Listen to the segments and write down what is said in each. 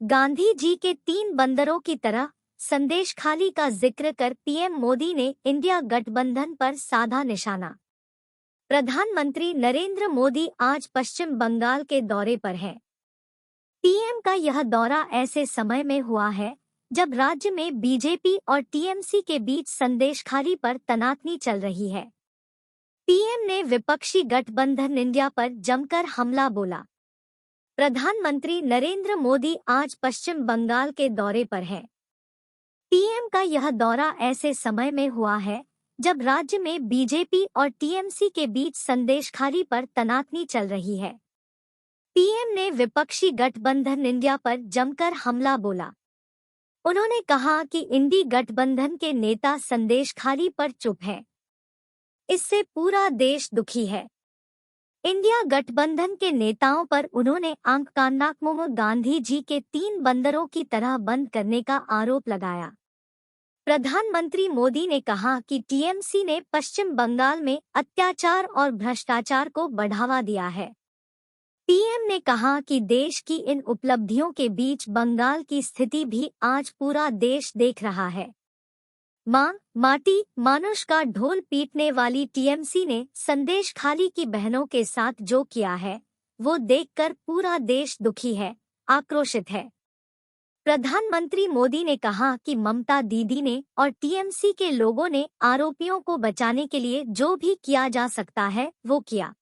गांधी जी के 3 बंदरों की तरह संदेशखाली का जिक्र कर पीएम मोदी ने इंडिया गठबंधन पर साधा निशाना। प्रधानमंत्री नरेंद्र मोदी आज पश्चिम बंगाल के दौरे पर हैं। पीएम का यह दौरा ऐसे समय में हुआ है जब राज्य में बीजेपी और टीएमसी के बीच संदेशखाली पर तनातनी चल रही है। पीएम ने विपक्षी गठबंधन इंडिया पर जमकर हमला बोला। प्रधानमंत्री नरेंद्र मोदी आज पश्चिम बंगाल के दौरे पर हैं। पीएम का यह दौरा ऐसे समय में हुआ है जब राज्य में बीजेपी और टीएमसी के बीच संदेशखाली पर तनातनी चल रही है। पीएम ने विपक्षी गठबंधन इंडिया पर जमकर हमला बोला। उन्होंने कहा कि इंडी गठबंधन के नेता संदेशखाली पर चुप हैं। इससे पूरा देश दुखी है। इंडिया गठबंधन के नेताओं पर उन्होंने आंख कान नाक मुंह गांधी जी के 3 बंदरों की तरह बंद करने का आरोप लगाया। प्रधानमंत्री मोदी ने कहा कि टीएमसी ने पश्चिम बंगाल में अत्याचार और भ्रष्टाचार को बढ़ावा दिया है। पीएम ने कहा कि देश की इन उपलब्धियों के बीच बंगाल की स्थिति भी आज पूरा देश देख रहा है। मां, माटी, मानुष का ढोल पीटने वाली टीएमसी ने संदेशखाली की बहनों के साथ जो किया है वो देखकर पूरा देश दुखी है, आक्रोशित है। प्रधानमंत्री मोदी ने कहा कि ममता दीदी ने और टीएमसी के लोगों ने आरोपियों को बचाने के लिए जो भी किया जा सकता है वो किया।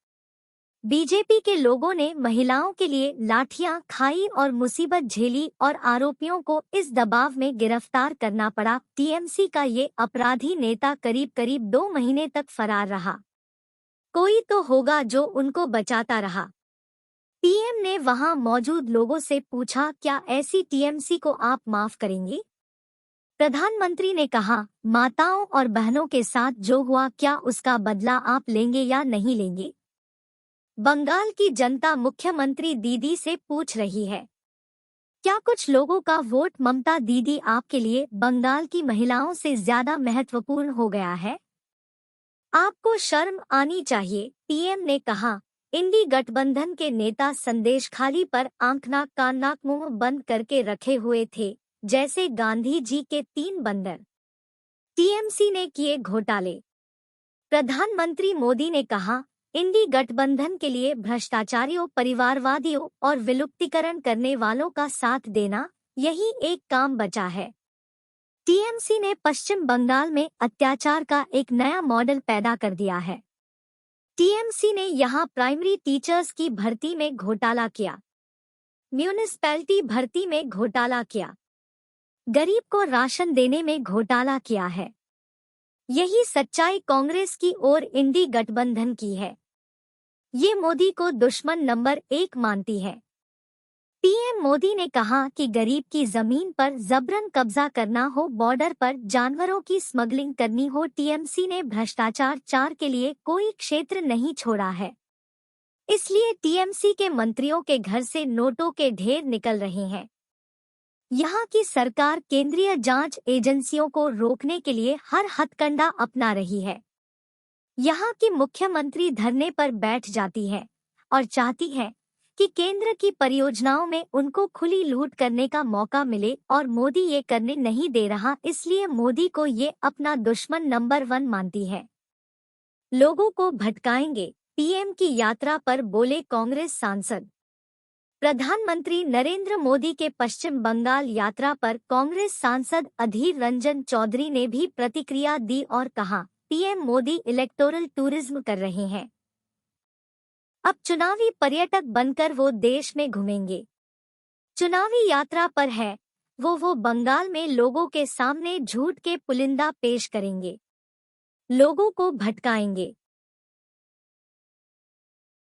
बीजेपी के लोगों ने महिलाओं के लिए लाठियां खाई और मुसीबत झेली और आरोपियों को इस दबाव में गिरफ्तार करना पड़ा। टीएमसी का ये अपराधी नेता करीब 2 महीने तक फरार रहा। कोई तो होगा जो उनको बचाता रहा। पीएम ने वहां मौजूद लोगों से पूछा, क्या ऐसी टीएमसी को आप माफ करेंगे? प्रधानमंत्री ने कहा, माताओं और बहनों के साथ जो हुआ क्या उसका बदला आप लेंगे या नहीं लेंगे? बंगाल की जनता मुख्यमंत्री दीदी से पूछ रही है। क्या कुछ लोगों का वोट ममता दीदी आपके लिए बंगाल की महिलाओं से ज्यादा महत्वपूर्ण हो गया है? आपको शर्म आनी चाहिए। पीएम ने कहा, इंडी गठबंधन के नेता संदेशखाली पर आंख नाक कान नाक मुंह बंद करके रखे हुए थे, जैसे गांधी जी के 3 बंदर। टीएमसी ने किए घोटाले। प्रधानमंत्री मोदी ने कहा, इंडी गठबंधन के लिए भ्रष्टाचारियों, परिवारवादियों और विलुप्तीकरण करने वालों का साथ देना, यही एक काम बचा है। टीएमसी ने पश्चिम बंगाल में अत्याचार का एक नया मॉडल पैदा कर दिया है। टीएमसी ने यहां प्राइमरी टीचर्स की भर्ती में घोटाला किया, म्यूनिसिपैलिटी भर्ती में घोटाला किया, गरीब को राशन देने में घोटाला किया है। यही सच्चाई कांग्रेस की और इंडी गठबंधन की है। ये मोदी को दुश्मन नंबर 1 मानती है। पीएम मोदी ने कहा कि गरीब की जमीन पर जबरन कब्जा करना हो, बॉर्डर पर जानवरों की स्मगलिंग करनी हो, टीएमसी ने भ्रष्टाचार के लिए कोई क्षेत्र नहीं छोड़ा है। इसलिए टीएमसी के मंत्रियों के घर से नोटों के ढेर निकल रहे हैं। यहाँ की सरकार केंद्रीय जांच एजेंसियों को रोकने के लिए हर हथकंडा अपना रही है। यहाँ की मुख्यमंत्री धरने पर बैठ जाती है और चाहती है कि केंद्र की परियोजनाओं में उनको खुली लूट करने का मौका मिले, और मोदी ये करने नहीं दे रहा, इसलिए मोदी को ये अपना दुश्मन नंबर 1 मानती है। लोगों को भटकाएंगे, पीएम की यात्रा पर बोले कांग्रेस सांसद। प्रधानमंत्री नरेंद्र मोदी के पश्चिम बंगाल यात्रा पर कांग्रेस सांसद अधीर रंजन चौधरी ने भी प्रतिक्रिया दी और कहा, पीएम मोदी इलेक्टोरल टूरिज्म कर रहे हैं। अब चुनावी पर्यटक बनकर वो देश में घूमेंगे। चुनावी यात्रा पर है वो बंगाल में लोगों के सामने झूठ के पुलिंदा पेश करेंगे, लोगों को भटकाएंगे।